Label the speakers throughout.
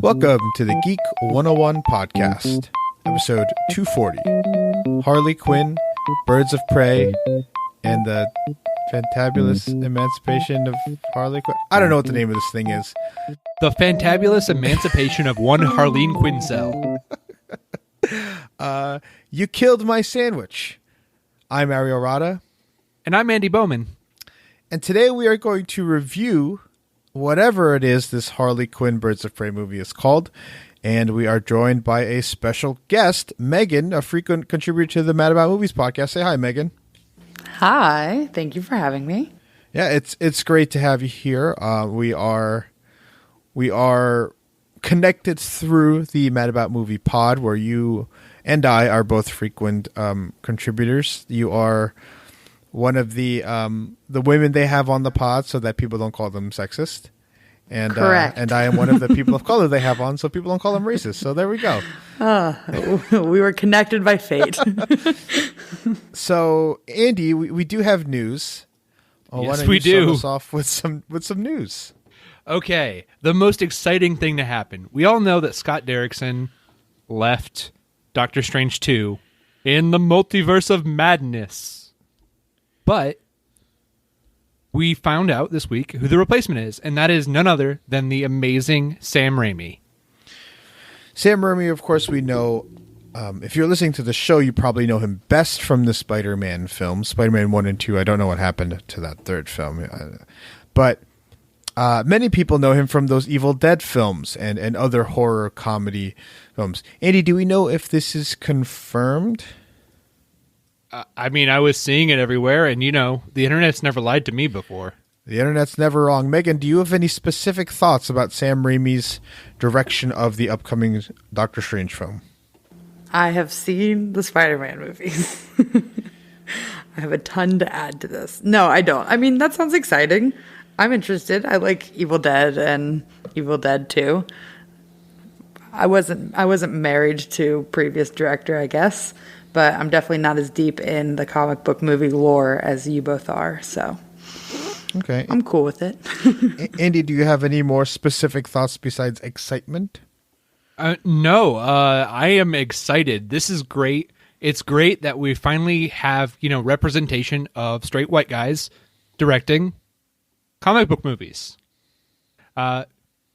Speaker 1: Welcome to the Geek 101 podcast, episode 240, Harley Quinn, Birds of Prey, and the Fantabulous Emancipation of Harley Quinn. I don't know what the name of this thing is.
Speaker 2: The Fantabulous Emancipation of one Harleen Quinzel.
Speaker 1: You killed my sandwich. I'm Ariel Rada.
Speaker 2: And I'm Andy Bowman.
Speaker 1: And today we are going to review whatever it is this Harley Quinn Birds of Prey movie is called. And we are joined by a special guest, Megan, a frequent contributor to the Mad About Movies podcast. Say hi, Megan.
Speaker 3: Hi. Thank you for having me.
Speaker 1: Yeah, it's great to have you here. We are connected through the Mad About Movie pod, where you and I are both frequent contributors. You are one of the women they have on the pod, so that people don't call them sexist. And
Speaker 3: correct.
Speaker 1: And I am one of the people of color they have on, so people don't call them racist. So there we go.
Speaker 3: We were connected by fate.
Speaker 1: So Andy, we do have news.
Speaker 2: Yes, we do.
Speaker 1: Start us off with some news.
Speaker 2: Okay, the most exciting thing to happen. We all know that Scott Derrickson left Doctor Strange 2 in the multiverse of madness. But we found out this week who the replacement is, and that is none other than the amazing Sam Raimi.
Speaker 1: Sam Raimi, of course, we know. If you're listening to the show, you probably know him best from the Spider-Man films, Spider-Man 1 and 2. I don't know what happened to that third film. But many people know him from those Evil Dead films and other horror comedy films. Andy, do we know if this is confirmed?
Speaker 2: I mean, I was seeing it everywhere, and the internet's never lied to me before.
Speaker 1: The internet's never wrong. Megan, do you have any specific thoughts about Sam Raimi's direction of the upcoming Doctor Strange film?
Speaker 3: I have seen the Spider-Man movies. I have a ton to add to this. No, I don't. I mean, that sounds exciting. I'm interested. I like Evil Dead and Evil Dead 2. I wasn't married to previous director, I guess, but I'm definitely not as deep in the comic book movie lore as you both are, so
Speaker 1: okay,
Speaker 3: I'm cool with it.
Speaker 1: Andy, do you have any more specific thoughts besides excitement?
Speaker 2: No, I am excited. This is great. It's great that we finally have, representation of straight white guys directing comic book movies.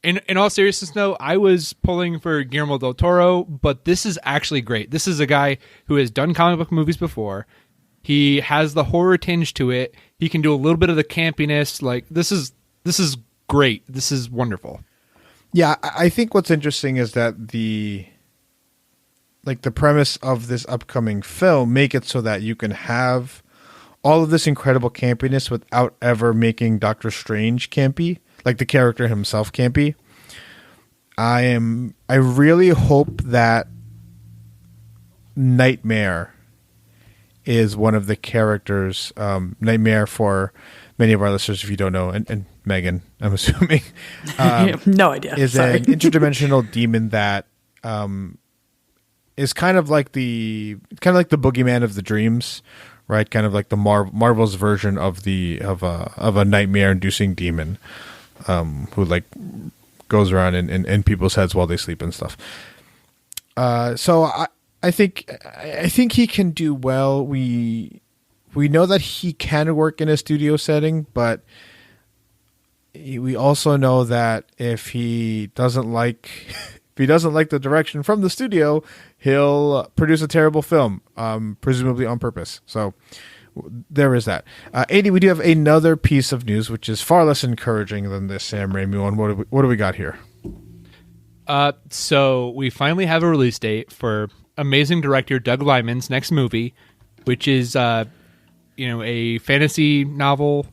Speaker 2: In all seriousness, though, I was pulling for Guillermo del Toro, but this is actually great. This is a guy who has done comic book movies before. He has the horror tinge to it. He can do a little bit of the campiness. Like, this is great. This is wonderful.
Speaker 1: Yeah, I think what's interesting is that the premise of this upcoming film make it so that you can have all of this incredible campiness without ever making Doctor Strange campy, like the character himself campy. I really hope that Nightmare is one of the characters. Nightmare, for many of our listeners, if you don't know, and Megan, I'm assuming,
Speaker 3: no idea.
Speaker 1: Is
Speaker 3: Sorry.
Speaker 1: an interdimensional demon that is kind of like the boogeyman of the dreams, right? Kind of like the Marvel's version of a nightmare-inducing demon, who goes around in people's heads while they sleep and stuff. So I think he can do well. We know that he can work in a studio setting, but we also know that if he doesn't like the direction from the studio, he'll produce a terrible film, presumably on purpose. So there is that. Andy, we do have another piece of news, which is far less encouraging than this Sam Raimi one. What do we got here?
Speaker 2: So we finally have a release date for amazing director Doug Liman's next movie, which is a fantasy novel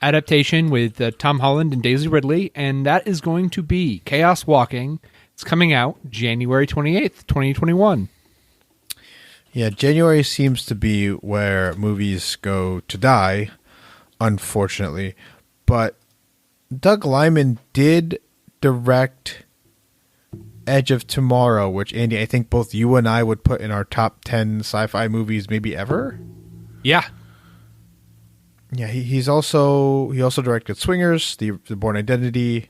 Speaker 2: adaptation with Tom Holland and Daisy Ridley, and that is going to be Chaos Walking. It's coming out January 28th, 2021.
Speaker 1: Yeah, January seems to be where movies go to die, unfortunately. But Doug Liman did direct Edge of Tomorrow, which, Andy, I think both you and I would put in our top 10 sci-fi movies maybe ever.
Speaker 2: Yeah.
Speaker 1: Yeah, he also directed Swingers, the Bourne Identity,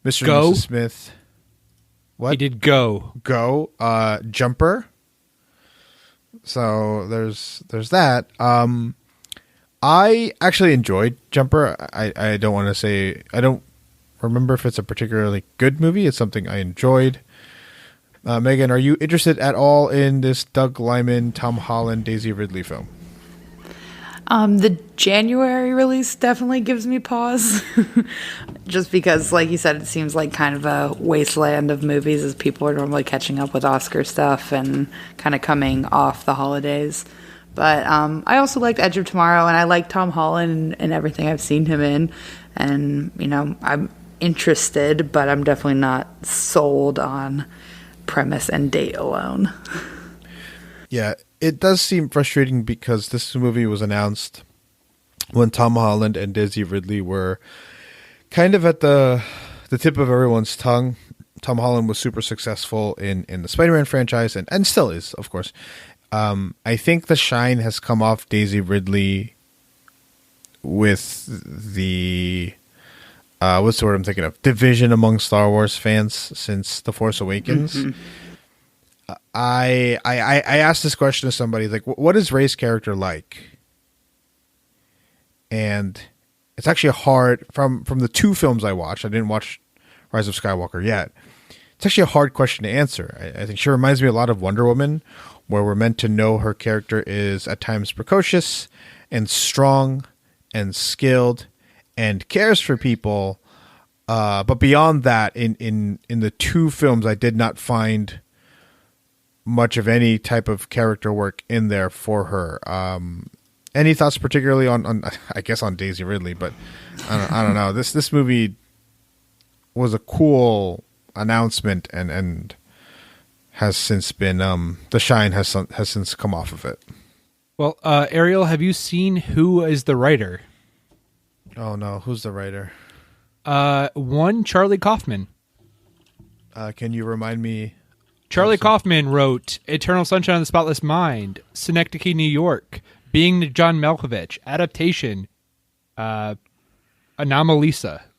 Speaker 1: Mr. and
Speaker 2: Go.
Speaker 1: Mrs. Smith. What?
Speaker 2: He did Go.
Speaker 1: Go. Jumper. So there's that. I actually enjoyed Jumper. I don't want to say, I don't remember if it's a particularly good movie. It's something I enjoyed. Megan, are you interested at all in this Doug Liman, Tom Holland, Daisy Ridley film?
Speaker 3: The January release definitely gives me pause. Just because, like you said, it seems like kind of a wasteland of movies as people are normally catching up with Oscar stuff and kind of coming off the holidays. But I also liked Edge of Tomorrow, and I like Tom Holland and everything I've seen him in. And, you know, I'm interested, but I'm definitely not sold on premise and date alone.
Speaker 1: Yeah, it does seem frustrating because this movie was announced when Tom Holland and Daisy Ridley were kind of at the tip of everyone's tongue. Tom Holland was super successful in the Spider-Man franchise and still is, of course. I think the shine has come off Daisy Ridley with the what's the word I'm thinking of? Division among Star Wars fans since The Force Awakens. Mm-hmm. I asked this question to somebody, like, what is Rey's character like? And it's actually hard from the two films I watched. I didn't watch Rise of Skywalker yet. It's actually a hard question to answer. I think she reminds me a lot of Wonder Woman, where we're meant to know her character is at times precocious and strong and skilled and cares for people. But beyond that, in the two films, I did not find much of any type of character work in there for her. Any thoughts particularly on I guess on Daisy Ridley, but I don't know. This movie was a cool announcement and has since been the shine has since come off of it.
Speaker 2: Well, Ariel, have you seen who is the writer?
Speaker 1: Oh no, who's the writer?
Speaker 2: One Charlie Kaufman.
Speaker 1: Can you remind me?
Speaker 2: Charlie Kaufman wrote Eternal Sunshine of the Spotless Mind, Synecdoche, New York, Being John Malkovich, Adaptation, Anomalisa.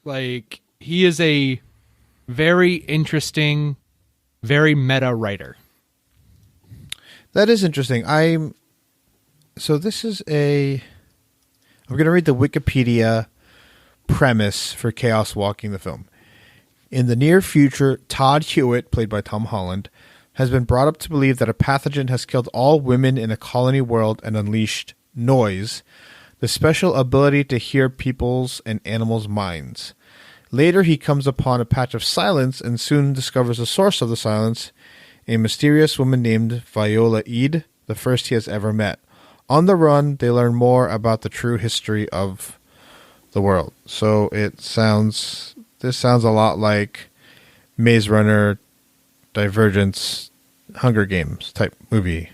Speaker 2: Like, he is a very interesting, very meta writer.
Speaker 1: That is interesting. I'm going to read the Wikipedia premise for Chaos Walking the film. In the near future, Todd Hewitt, played by Tom Holland, has been brought up to believe that a pathogen has killed all women in a colony world and unleashed noise, the special ability to hear people's and animals' minds. Later, he comes upon a patch of silence and soon discovers the source of the silence, a mysterious woman named Viola Eade, the first he has ever met. On the run, they learn more about the true history of the world. So this sounds a lot like Maze Runner, Divergence, Hunger Games type movie.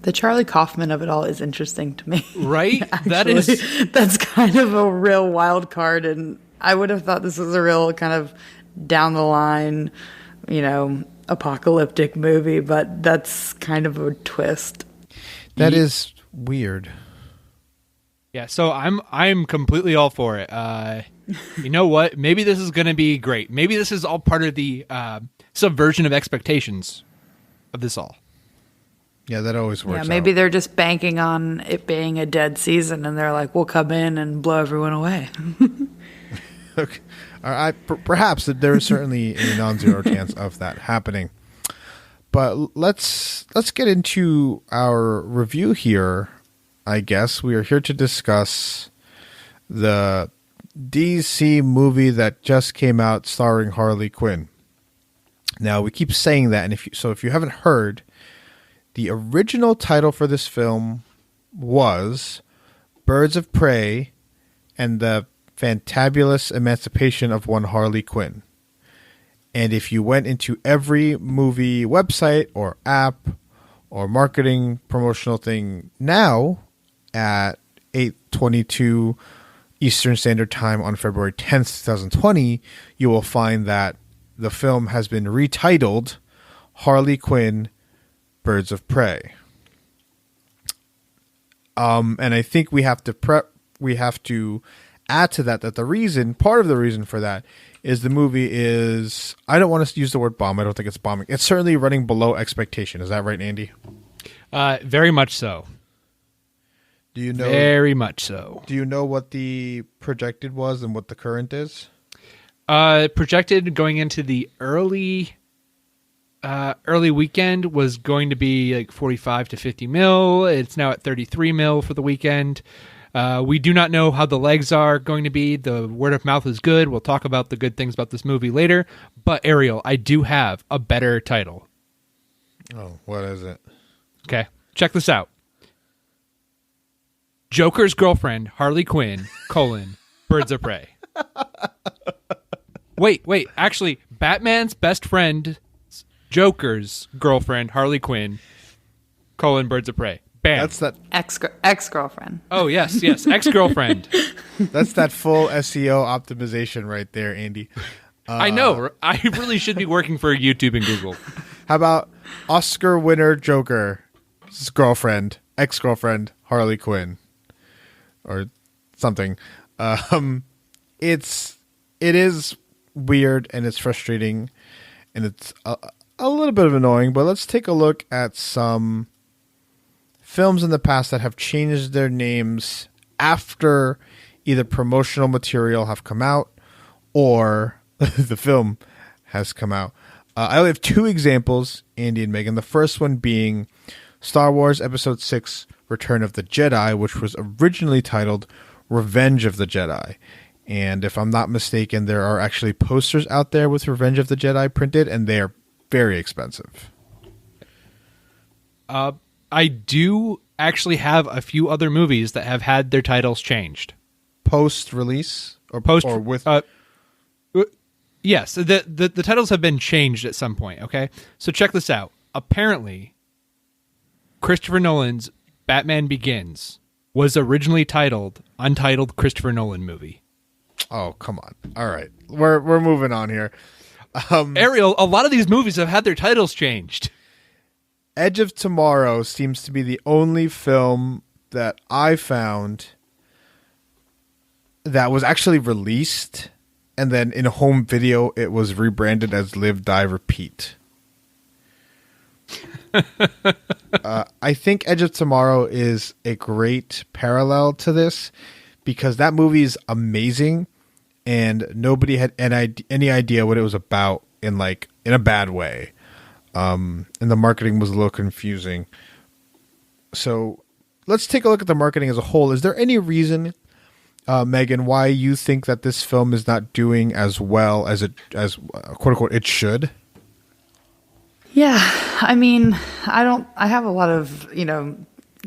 Speaker 3: The Charlie Kaufman of it all is interesting to me.
Speaker 2: Right?
Speaker 3: Actually, that's kind of a real wild card, and I would have thought this was a real kind of down the line, apocalyptic movie, but that's kind of a twist.
Speaker 1: That is weird.
Speaker 2: Yeah, so I'm completely all for it. You know what? Maybe this is going to be great. Maybe this is all part of the subversion of expectations of this all.
Speaker 1: Yeah, that always works.
Speaker 3: Yeah, maybe
Speaker 1: out.
Speaker 3: They're just banking on it being a dead season, and they're like, "We'll come in and blow everyone away."
Speaker 1: Okay. Perhaps there is certainly a non-zero chance of that happening. But let's get into our review here. I guess we are here to discuss the DC movie that just came out starring Harley Quinn. Now, we keep saying that, and if you haven't heard, the original title for this film was Birds of Prey and the Fantabulous Emancipation of One Harley Quinn. And if you went into every movie website or app or marketing promotional thing now at 8:22 Eastern Standard Time on February 10th, 2020, you will find that the film has been retitled Harley Quinn Birds of Prey. And I think we have to add to that part of the reason for that is the movie is, I don't want to use the word bomb. I don't think it's bombing. It's certainly running below expectation. Is that right, Andy?
Speaker 2: Very much so.
Speaker 1: Do you know?
Speaker 2: Very much so.
Speaker 1: Do you know what the projected was and what the current is?
Speaker 2: Projected going into the early weekend was going to be like 45 to 50 mil. It's now at 33 mil for the weekend. We do not know how the legs are going to be. The word of mouth is good. We'll talk about the good things about this movie later. But Ariel, I do have a better title.
Speaker 1: Oh, what is it?
Speaker 2: Okay, check this out. Joker's girlfriend, Harley Quinn, Birds of Prey. Wait. Actually, Batman's best friend, Joker's girlfriend, Harley Quinn, Birds of Prey. Bam.
Speaker 1: That's that
Speaker 3: Ex-girlfriend.
Speaker 2: Oh, yes. Ex-girlfriend.
Speaker 1: That's that full SEO optimization right there, Andy.
Speaker 2: I know. I really should be working for YouTube and Google.
Speaker 1: How about Oscar winner Joker's girlfriend, ex-girlfriend, Harley Quinn, or something. It is weird and it's frustrating and it's a little bit of annoying, but let's take a look at some films in the past that have changed their names after either promotional material have come out or the film has come out. I only have two examples, Andy and Megan. The first one being Star Wars Episode 6, Return of the Jedi, which was originally titled Revenge of the Jedi. And if I'm not mistaken, there are actually posters out there with Revenge of the Jedi printed, and they are very expensive.
Speaker 2: I do actually have a few other movies that have had their titles changed.
Speaker 1: Post-release? Or with...
Speaker 2: Yes, the titles have been changed at some point, okay? So check this out. Apparently, Christopher Nolan's Batman Begins was originally titled Untitled Christopher Nolan Movie.
Speaker 1: Oh, come on. All right. We're moving on here.
Speaker 2: Ariel, a lot of these movies have had their titles changed.
Speaker 1: Edge of Tomorrow seems to be the only film that I found that was actually released, and then in a home video it was rebranded as Live, Die, Repeat. I think Edge of Tomorrow is a great parallel to this because that movie is amazing and nobody had any idea what it was about in a bad way. And the marketing was a little confusing. So let's take a look at the marketing as a whole. Is there any reason, Megan, why you think that this film is not doing as well as quote unquote it should?
Speaker 3: Yeah, I mean, I have a lot of,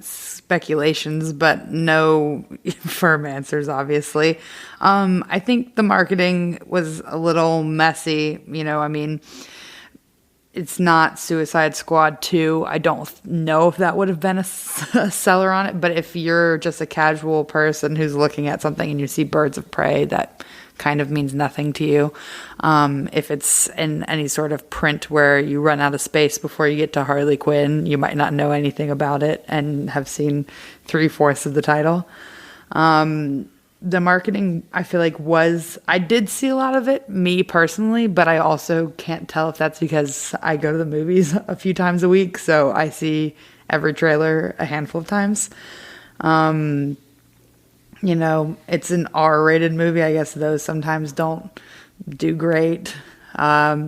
Speaker 3: speculations, but no firm answers, obviously. I think the marketing was a little messy, I mean, it's not Suicide Squad 2. I don't know if that would have been a seller on it, but if you're just a casual person who's looking at something and you see Birds of Prey, that kind of means nothing to you. If it's in any sort of print where you run out of space before you get to Harley Quinn, you might not know anything about it and have seen 3/4 of the title. The marketing, I feel like I did see a lot of it, me personally, but I also can't tell if that's because I go to the movies a few times a week, so I see every trailer a handful of times. It's an R-rated movie. I guess those sometimes don't do great.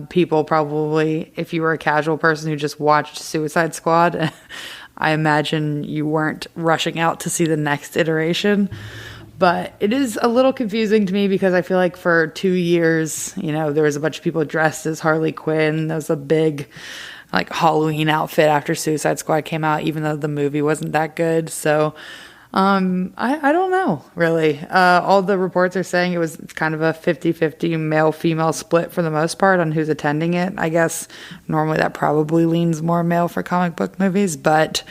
Speaker 3: People probably, if you were a casual person who just watched Suicide Squad, I imagine you weren't rushing out to see the next iteration. But it is a little confusing to me because I feel like for 2 years, there was a bunch of people dressed as Harley Quinn. There was a big Halloween outfit after Suicide Squad came out, even though the movie wasn't that good. So I don't know, really. All the reports are saying it was kind of a 50-50 male-female split for the most part on who's attending it. I guess normally that probably leans more male for comic book movies, but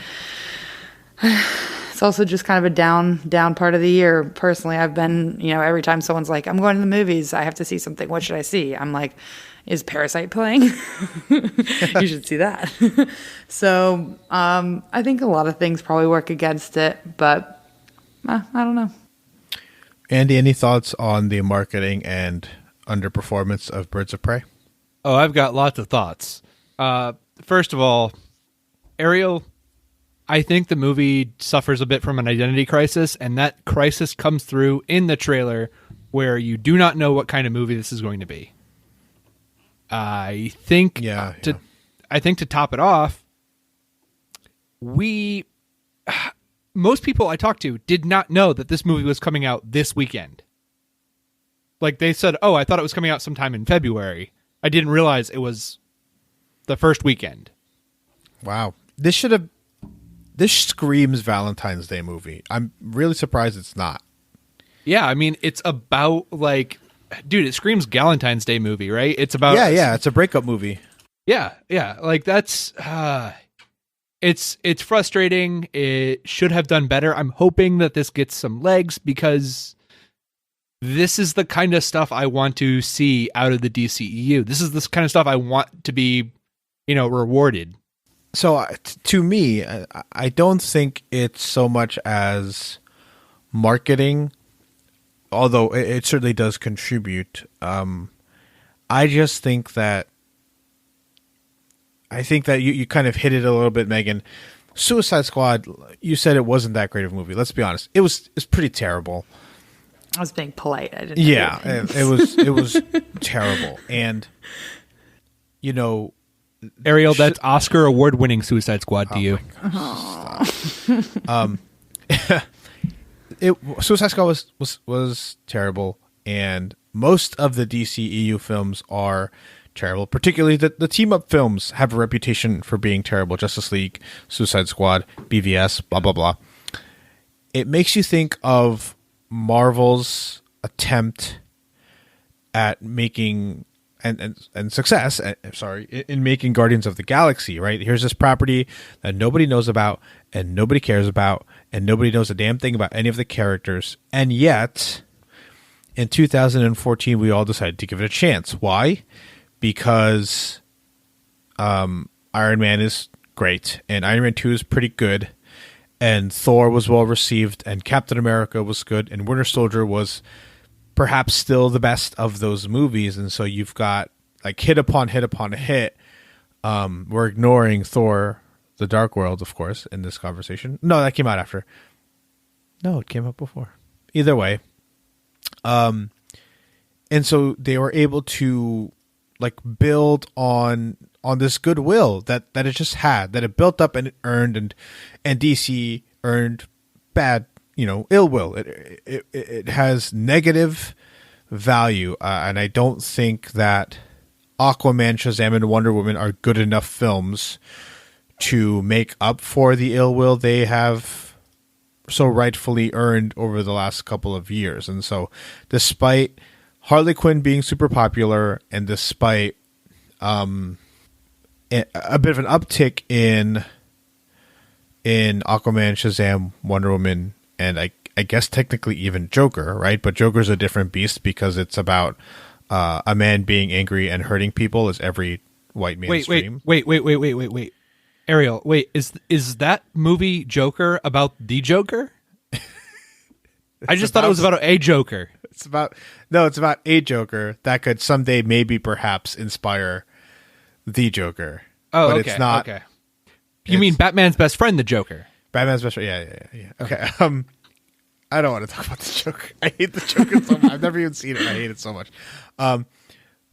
Speaker 3: it's also just kind of a down part of the year. Personally, I've been, every time someone's like, I'm going to the movies, I have to see something. What should I see? I'm like, is Parasite playing? You should see that. So I think a lot of things probably work against it, but I don't know.
Speaker 1: Andy, any thoughts on the marketing and underperformance of Birds of Prey?
Speaker 2: Oh, I've got lots of thoughts. First of all, Ariel, I think the movie suffers a bit from an identity crisis, and that crisis comes through in the trailer where you do not know what kind of movie this is going to be. I think to top it off, most people I talked to did not know that this movie was coming out this weekend. Like, they said, "Oh, I thought it was coming out sometime in February. I didn't realize it was the first weekend."
Speaker 1: Wow. This screams Valentine's Day movie. I'm really surprised it's not.
Speaker 2: Yeah, I mean, it's about, like, dude, it screams Galentine's Day movie, right? It's about...
Speaker 1: Yeah, it's a breakup movie.
Speaker 2: Yeah, like, that's... It's frustrating. It should have done better. I'm hoping that this gets some legs, because this is the kind of stuff I want to see out of the DCEU. This is this kind of stuff I want to be, rewarded.
Speaker 1: So to me, I don't think it's so much as marketing, although it certainly does contribute. I just think that you kind of hit it a little bit, Megan. Suicide Squad, you said it wasn't that great of a movie. Let's be honest. It's pretty terrible.
Speaker 3: I was being polite. I didn't.
Speaker 1: Yeah, it was terrible. And,
Speaker 2: Ariel, that's Oscar award-winning Suicide Squad to you.
Speaker 1: Suicide Squad was terrible, and most of the DCEU films are terrible. Particularly the team-up films have a reputation for being terrible. Justice League, Suicide Squad, BVS, blah, blah, blah. It makes you think of Marvel's attempt at making and success, in making Guardians of the Galaxy, right? Here's this property that nobody knows about and nobody cares about and nobody knows a damn thing about any of the characters. And yet, in 2014, we all decided to give it a chance. Why? Because Iron Man is great, and Iron Man 2 is pretty good, and Thor was well received, and Captain America was good, and Winter Soldier was perhaps still the best of those movies. And so you've got like hit upon hit upon hit. We're ignoring Thor the Dark World, of course, in this conversation. No, that came out after. No, it came out before. Either way. And so they were able to like build on this goodwill that it just had, that it built up and it earned, and DC earned bad, ill will. It has negative value, and I don't think that Aquaman, Shazam, and Wonder Woman are good enough films to make up for the ill will they have so rightfully earned over the last couple of years. And so, despite Harley Quinn being super popular, and despite a bit of an uptick in Aquaman, Shazam, Wonder Woman, and I guess technically even Joker, right? But Joker's a different beast because it's about a man being angry and hurting people, as every white man's dream.
Speaker 2: Wait. Ariel, wait, is that movie Joker about the Joker? I just thought it was about a Joker.
Speaker 1: It's about a Joker that could someday maybe perhaps inspire the Joker.
Speaker 2: Oh,
Speaker 1: but
Speaker 2: okay.
Speaker 1: It's not.
Speaker 2: Okay. You mean Batman's best friend, the Joker?
Speaker 1: Batman's best friend. Yeah. Okay. I don't want to talk about the Joker. I hate the Joker so much. I've never even seen it. I hate it so much. But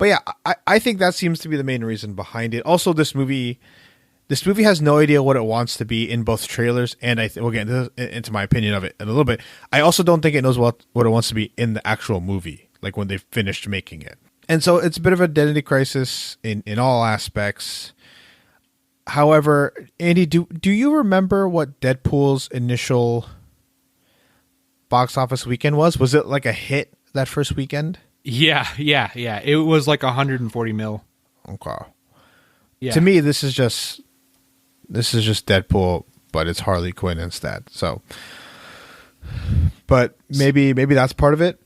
Speaker 1: yeah, I think that seems to be the main reason behind it. Also, this movie has no idea what it wants to be in both trailers, and we'll get into my opinion of it in a little bit. I also don't think it knows what it wants to be in the actual movie, like when they've finished making it. And so it's a bit of an identity crisis in all aspects. However, Andy, do you remember what Deadpool's initial box office weekend was? Was it like a hit that first weekend?
Speaker 2: Yeah. It was like 140 mil.
Speaker 1: Okay.
Speaker 2: Yeah.
Speaker 1: To me, this is just Deadpool, but it's Harley Quinn instead. So, but maybe that's part of it.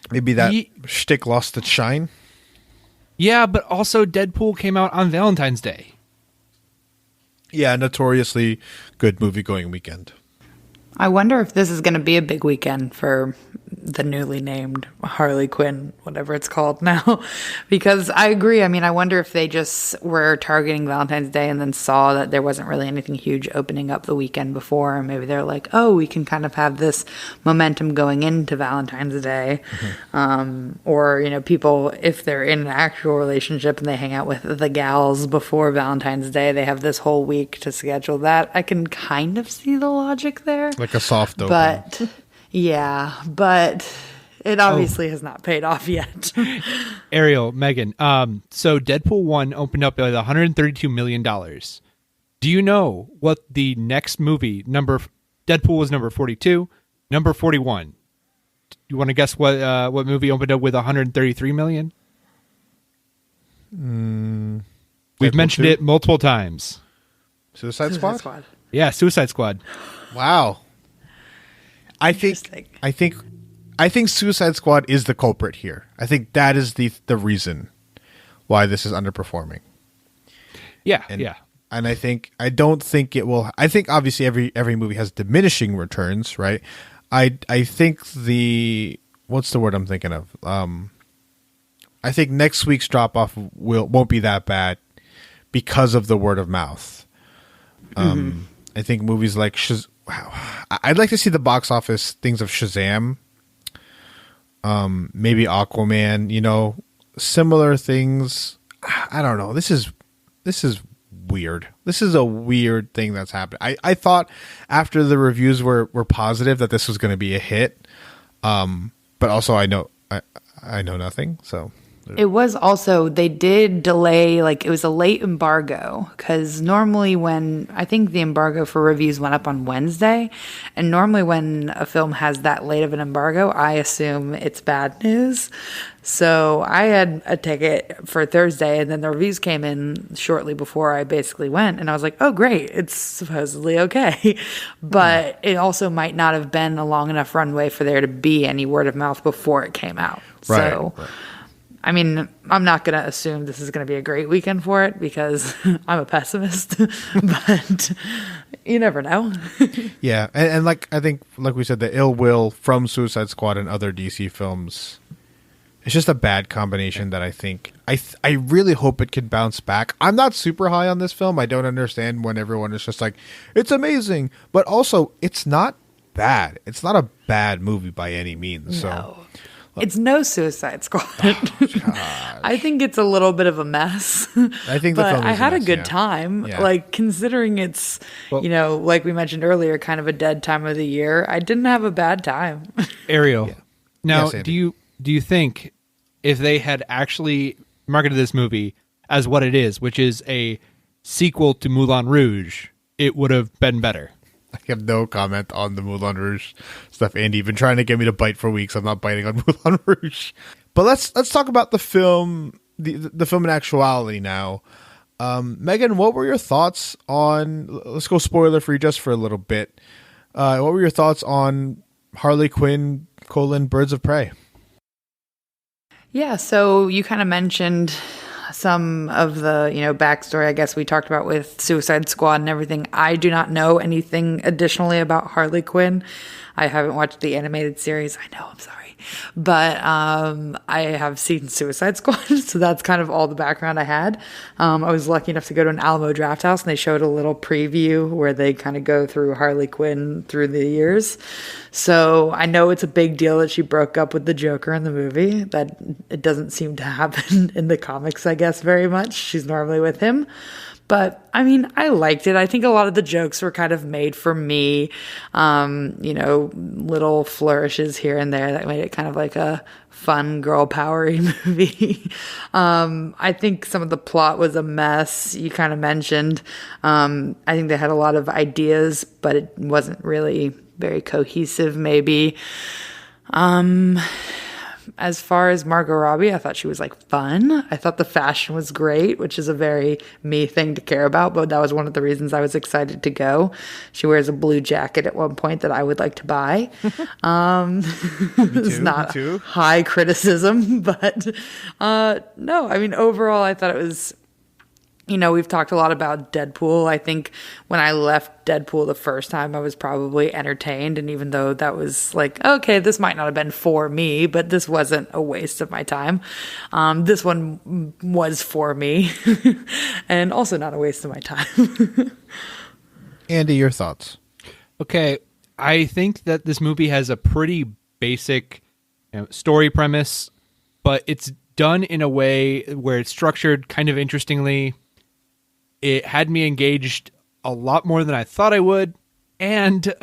Speaker 1: Maybe that shtick lost its shine.
Speaker 2: Yeah, but also Deadpool came out on Valentine's Day.
Speaker 1: Yeah, notoriously good movie-going weekend.
Speaker 3: I wonder if this is going to be a big weekend for the newly named Harley Quinn, whatever it's called now, because I agree. I mean, I wonder if they just were targeting Valentine's Day and then saw that there wasn't really anything huge opening up the weekend before. And maybe they're like, oh, we can kind of have this momentum going into Valentine's Day. Or, you know, people, if they're in an actual relationship and they hang out with the gals before Valentine's Day, they have this whole week to schedule that. I can kind of see the logic there.
Speaker 1: Like a soft open.
Speaker 3: But yeah, but it obviously has not paid off yet.
Speaker 2: Ariel, Megan, so Deadpool 1 opened up at $132 million. Do you know what the next movie, Deadpool was number 42, number 41? You want to guess what movie opened up with 133 million? We've mentioned 2? It multiple times.
Speaker 1: Suicide Squad?
Speaker 2: Yeah, Suicide Squad.
Speaker 1: Wow. I think Suicide Squad is the culprit here. I think that is the reason why this is underperforming.
Speaker 2: Yeah,
Speaker 1: And I don't think it will. I think obviously every movie has diminishing returns, right? I think what's the word I'm thinking of? I think next week's drop off won't be that bad because of the word of mouth. I think movies like wow. I'd like to see the box office things of Shazam, maybe Aquaman, you know, similar things. I don't know. This is weird. This is a weird thing that's happened. I thought after the reviews were positive that this was going to be a hit, but also I know nothing. So
Speaker 3: it was also, they did delay, like it was a late embargo, because normally when, I think the embargo for reviews went up on Wednesday, and normally when a film has that late of an embargo, I assume it's bad news. So I had a ticket for Thursday, and then the reviews came in shortly before I basically went, and I was like, oh great, it's supposedly okay. But it also might not have been a long enough runway for there to be any word of mouth before it came out.
Speaker 1: Right,
Speaker 3: So
Speaker 1: right.
Speaker 3: I mean, I'm not going to assume this is going to be a great weekend for it because I'm a pessimist, but you never know.
Speaker 1: Yeah, and like I think, like we said, the ill will from Suicide Squad and other DC films, it's just a bad combination that I think I really hope it can bounce back. I'm not super high on this film. I don't understand when everyone is just like, it's amazing, but also it's not bad. It's not a bad movie by any means.
Speaker 3: No.
Speaker 1: So.
Speaker 3: It's no Suicide Squad.
Speaker 1: Oh,
Speaker 3: I think it's a little bit of a mess.
Speaker 1: I think the
Speaker 3: but
Speaker 1: film is
Speaker 3: I had
Speaker 1: a mess,
Speaker 3: a good
Speaker 1: yeah.
Speaker 3: time.
Speaker 1: Yeah.
Speaker 3: Like, considering it's, you know, like we mentioned earlier, kind of a dead time of the year, I didn't have a bad time.
Speaker 2: Ariel, now,
Speaker 1: Yes, Andy.
Speaker 2: do you think if they had actually marketed this movie as what it is, which is a sequel to Moulin Rouge, it would have been better?
Speaker 1: I have no comment on the Moulin Rouge stuff, Andy. You've been trying to get me to bite for weeks. I'm not biting on Moulin Rouge. But let's talk about the film, the film in actuality now. Megan, what were your thoughts on? Let's go spoiler free just for a little bit. What were your thoughts on Harley Quinn: Birds of Prey?
Speaker 3: Yeah, so you kind of mentioned some of the, you know, backstory, I guess we talked about with Suicide Squad and everything. I do not know anything additionally about Harley Quinn. I haven't watched the animated series. I know, I'm sorry. But I have seen Suicide Squad, so that's kind of all the background I had. I was lucky enough to go to an Alamo Draft House, and they showed a little preview where they kind of go through Harley Quinn through the years. So I know it's a big deal that she broke up with the Joker in the movie. That it doesn't seem to happen in the comics, I guess, very much. She's normally with him. But I mean, I liked it. I think a lot of the jokes were kind of made for me. You know, little flourishes here and there that made it kind of like a fun girl powery movie. I think some of the plot was a mess. You kind of mentioned. I think they had a lot of ideas, but it wasn't really very cohesive, maybe. As far as Margot Robbie, I thought she was like fun. I thought the fashion was great, which is a very me thing to care about, but that was one of the reasons I was excited to go. She wears a blue jacket at one point that I would like to buy. It's not high criticism, but no, I mean, overall, I thought it was We've talked a lot about Deadpool. I think when I left Deadpool the first time, I was probably entertained. And even though that was like, okay, this might not have been for me, but this wasn't a waste of my time. This one was for me and also not a waste of my time.
Speaker 1: Andy, your thoughts?
Speaker 2: Okay, I think that this movie has a pretty basic story premise, but it's done in a way where it's structured kind of interestingly. It had me engaged a lot more than I thought I would, and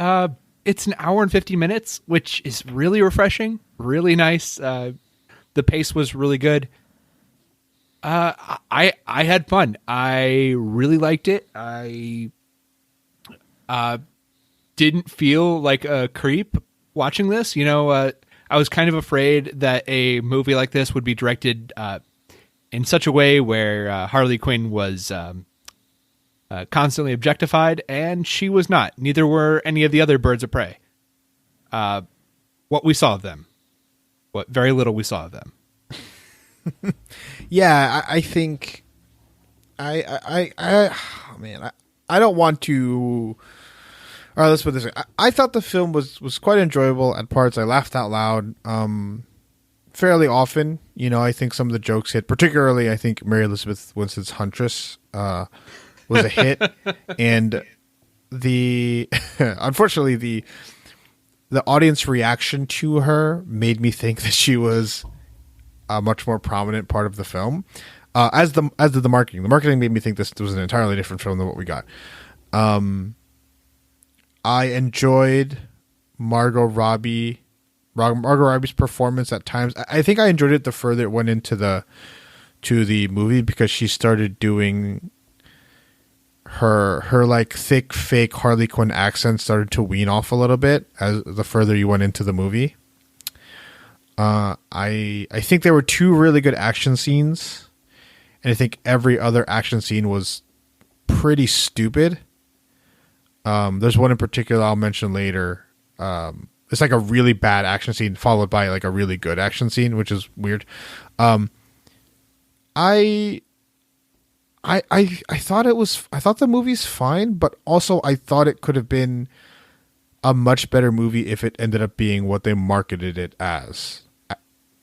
Speaker 2: it's an hour and 50 minutes, which is really refreshing, really nice. The pace was really good. I had fun. I really liked it. I didn't feel like a creep watching this. I was kind of afraid that a movie like this would be directed in such a way where Harley Quinn was constantly objectified, and she was not. Neither were any of the other birds of prey. What we saw of them. What very little we saw of them.
Speaker 1: Yeah, I think I don't want to. All right, let's put it this way. I thought the film was quite enjoyable at parts. I laughed out loud fairly often. I think some of the jokes hit. Particularly, I think Mary Elizabeth Winstead's Huntress was a hit, and unfortunately the audience reaction to her made me think that she was a much more prominent part of the film. As did the marketing. The marketing made me think this was an entirely different film than what we got. I enjoyed Margot Robbie's performance at times. I think I enjoyed it the further it went into the movie, because she started doing her like thick fake Harley Quinn accent started to wean off a little bit as the further you went into the movie. I think there were two really good action scenes, and I think every other action scene was pretty stupid. There's one in particular I'll mention later. It's like a really bad action scene followed by like a really good action scene, which is weird. I thought the movie's fine, but also I thought it could have been a much better movie if it ended up being what they marketed it as.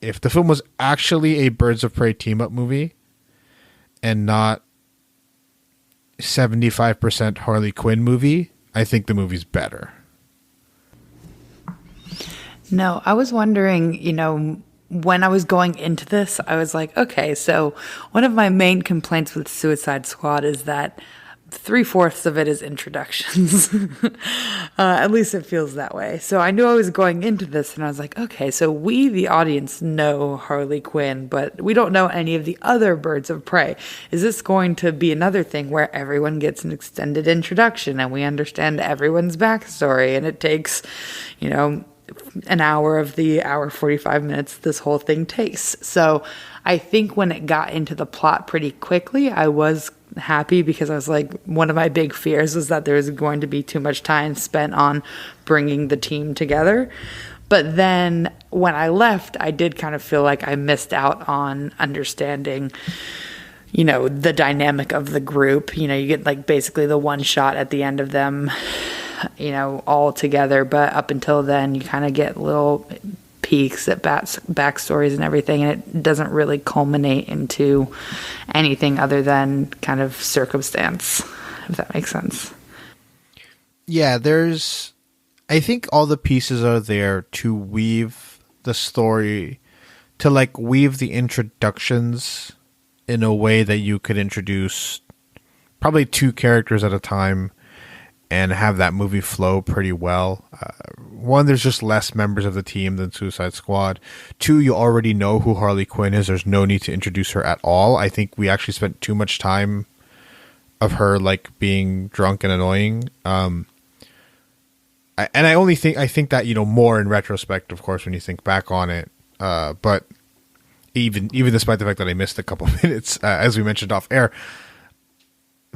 Speaker 1: If the film was actually a Birds of Prey team up movie and not 75% Harley Quinn movie, I think the movie's better.
Speaker 3: No, I was wondering, when I was going into this, I was like, okay, so one of my main complaints with Suicide Squad is that 3/4 of it is introductions. At least it feels that way. So I knew I was going into this, and I was like, okay, so we, the audience, know Harley Quinn, but we don't know any of the other Birds of Prey. Is this going to be another thing where everyone gets an extended introduction and we understand everyone's backstory, and it takes, an hour of the hour 45 minutes this whole thing takes? So I think when it got into the plot pretty quickly, I was happy, because I was like, one of my big fears was that there was going to be too much time spent on bringing the team together. But then when I left, I did kind of feel like I missed out on understanding, the dynamic of the group. You get like basically the one shot at the end of them, all together. But up until then, you kind of get little peeks at backstories and everything, and it doesn't really culminate into anything other than kind of circumstance, if that makes sense.
Speaker 1: Yeah, I think all the pieces are there to weave the story, to like weave the introductions in a way that you could introduce probably two characters at a time and have that movie flow pretty well. One, there's just less members of the team than Suicide Squad. Two, you already know who Harley Quinn is. There's no need to introduce her at all. I think we actually spent too much time of her like being drunk and annoying. I think that, more in retrospect, of course, when you think back on it. But even despite the fact that I missed a couple minutes, as we mentioned off air.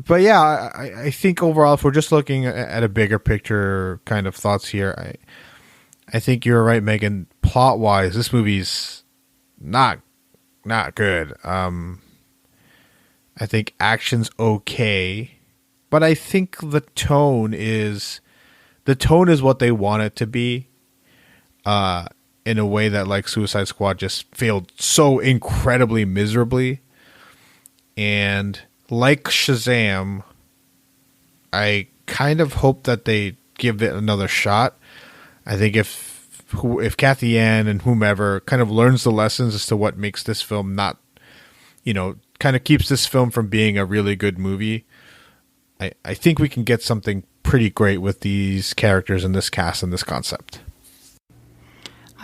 Speaker 1: But yeah, I think overall, if we're just looking at a bigger picture kind of thoughts here, I think you're right, Megan. Plot wise, this movie's not good. I think action's okay, but I think the tone is what they want it to be. In a way that like Suicide Squad just failed so incredibly miserably. And like Shazam, I kind of hope that they give it another shot. I think if Kathy Ann and whomever kind of learns the lessons as to what makes this film not, kind of keeps this film from being a really good movie, I think we can get something pretty great with these characters and this cast and this concept.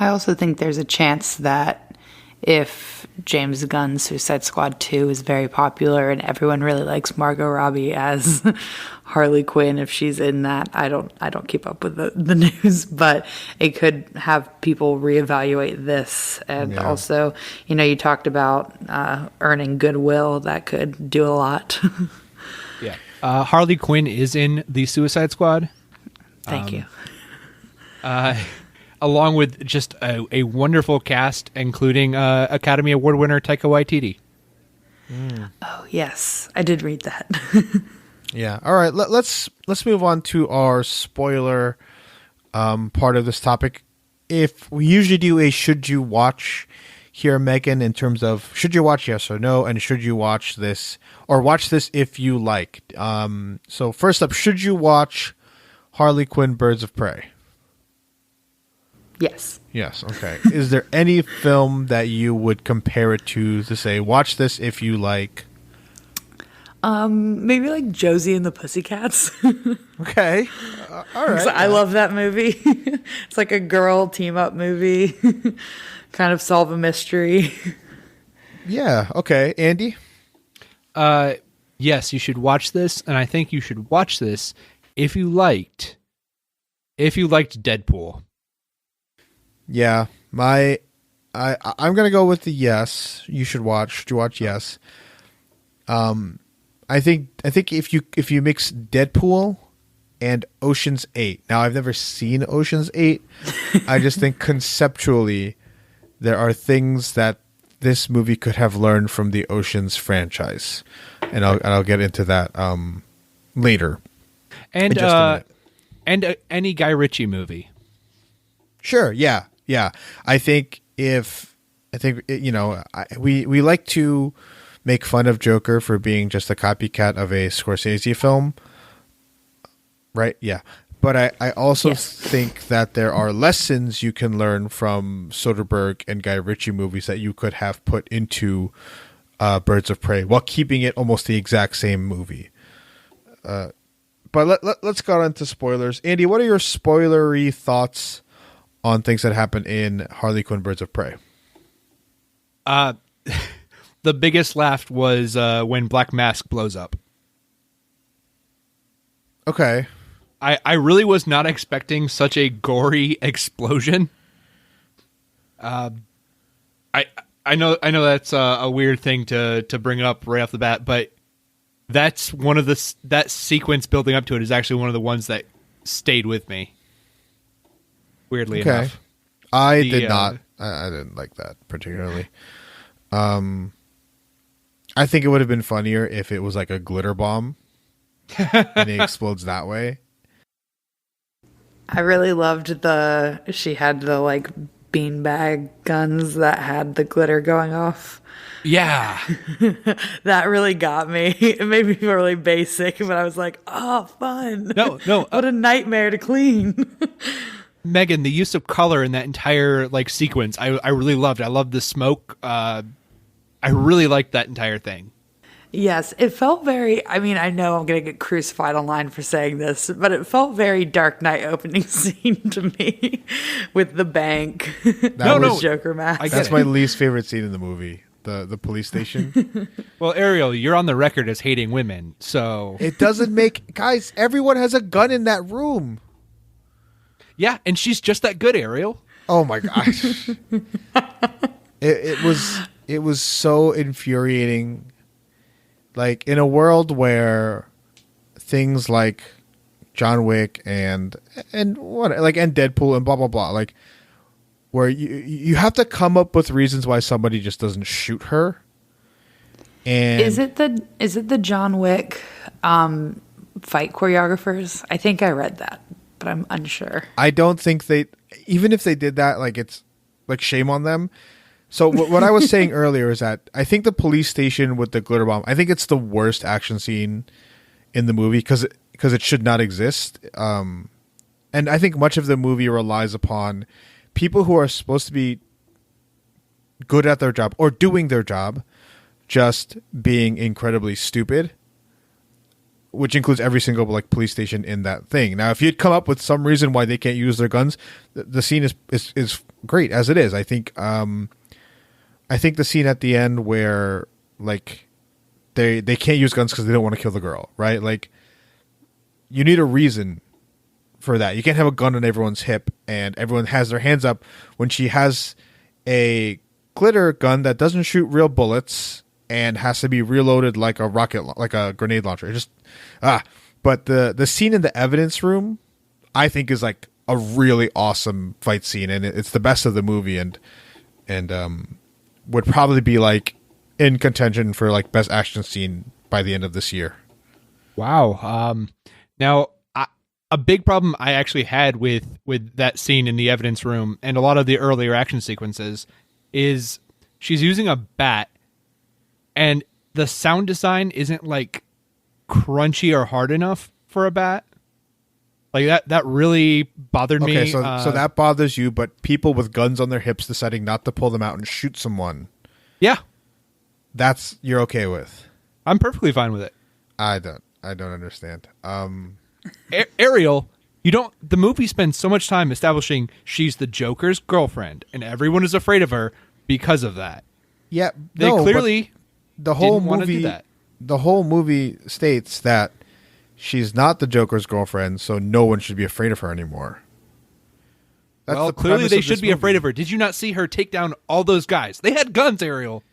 Speaker 3: I also think there's a chance that if James Gunn's Suicide Squad 2 is very popular and everyone really likes Margot Robbie as Harley Quinn, if she's in that, I don't keep up with the news, but it could have people reevaluate this. And also, you talked about earning goodwill. That could do a lot.
Speaker 2: Yeah. Harley Quinn is in the Suicide Squad.
Speaker 3: Thank you.
Speaker 2: Along with just a wonderful cast, including Academy Award winner Taika Waititi.
Speaker 3: Oh, yes. I did read that.
Speaker 1: Yeah. All right. Let's move on to our spoiler part of this topic. If we usually do a should you watch here, Megan, in terms of should you watch, yes or no, and should you watch this or watch this if you like. So first up, should you watch Harley Quinn Birds of Prey?
Speaker 3: Yes.
Speaker 1: Yes. Okay. Is there any film that you would compare it to say, watch this if you like?
Speaker 3: Maybe like Josie and the Pussycats.
Speaker 1: Okay. All right.
Speaker 3: I love that movie. It's like a girl team up movie. Kind of solve a mystery.
Speaker 1: Yeah. Okay. Andy?
Speaker 2: Yes, you should watch this. And I think you should watch this if you liked Deadpool.
Speaker 1: Yeah, I'm gonna go with the yes. You should watch. Yes. I think if you mix Deadpool and Ocean's 8. Now I've never seen Ocean's 8. I just think conceptually there are things that this movie could have learned from the Ocean's franchise, and I'll get into that later.
Speaker 2: And any Guy Ritchie movie.
Speaker 1: Sure. Yeah. I think we like to make fun of Joker for being just a copycat of a Scorsese film, right? Yeah. But I also think that there are lessons you can learn from Soderbergh and Guy Ritchie movies that you could have put into Birds of Prey while keeping it almost the exact same movie. But let's go on to spoilers. Andy, what are your spoilery thoughts on things that happen in Harley Quinn Birds of Prey?
Speaker 2: The biggest laugh was when Black Mask blows up.
Speaker 1: Okay.
Speaker 2: I really was not expecting such a gory explosion. I know that's a weird thing to bring up right off the bat, but that's one of that sequence building up to it is actually one of the ones that stayed with me. Weirdly enough.
Speaker 1: I did not. I didn't like that particularly. I think it would have been funnier if it was like a glitter bomb and it explodes that way.
Speaker 3: I really loved she had the like beanbag guns that had the glitter going off.
Speaker 2: Yeah.
Speaker 3: That really got me. It made me feel really basic, but I was like, oh, fun.
Speaker 2: No.
Speaker 3: What a nightmare to clean.
Speaker 2: Megan, the use of color in that entire like sequence, I really loved. I loved the smoke. I really liked that entire thing.
Speaker 3: Yes, it felt very, I mean, I know I'm going to get crucified online for saying this, but it felt very Dark Knight opening scene to me with the bank.
Speaker 1: No,
Speaker 3: Joker mask.
Speaker 1: That's my least favorite scene in the movie, the police station.
Speaker 2: Well, Ariel, you're on the record as hating women, so...
Speaker 1: It doesn't make... Guys, everyone has a gun in that room.
Speaker 2: Yeah, and she's just that good, Ariel.
Speaker 1: Oh my gosh. It was so infuriating. Like in a world where things like John Wick and Deadpool and blah blah blah, like where you have to come up with reasons why somebody just doesn't shoot her. And
Speaker 3: Is it the John Wick fight choreographers? I think I read that, but I'm unsure.
Speaker 1: I don't think even if they did that, like, it's like, shame on them. So what I was saying earlier is that I think the police station with the glitter bomb, I think it's the worst action scene in the movie because it should not exist. And I think much of the movie relies upon people who are supposed to be good at their job or doing their job just being incredibly stupid, which includes every single like police station in that thing. Now, if you'd come up with some reason why they can't use their guns, the scene is great as it is. I think the scene at the end where like they can't use guns because they don't want to kill the girl, right? Like, you need a reason for that. You can't have a gun on everyone's hip and everyone has their hands up when she has a glitter gun that doesn't shoot real bullets and has to be reloaded like a grenade launcher. But the scene in the evidence room, I think, is like a really awesome fight scene, and it's the best of the movie, and would probably be like in contention for like best action scene by the end of this year.
Speaker 2: Wow. Now, a big problem I actually had with that scene in the evidence room and a lot of the earlier action sequences is she's using a bat, and the sound design isn't like crunchy or hard enough for a bat. Like that really bothered me.
Speaker 1: Okay, so that bothers you, but people with guns on their hips deciding not to pull them out and shoot someone.
Speaker 2: Yeah.
Speaker 1: That's you're okay with.
Speaker 2: I'm perfectly fine with it.
Speaker 1: I don't understand.
Speaker 2: Ariel, the movie spends so much time establishing she's the Joker's girlfriend and everyone is afraid of her because of that.
Speaker 1: Yeah,
Speaker 2: they clearly
Speaker 1: the whole
Speaker 2: didn't want to
Speaker 1: movie
Speaker 2: do that.
Speaker 1: The whole movie states that she's not the Joker's girlfriend, so no one should be afraid of her anymore.
Speaker 2: Well, clearly they should be afraid of her. Did you not see her take down all those guys? They had guns, Ariel.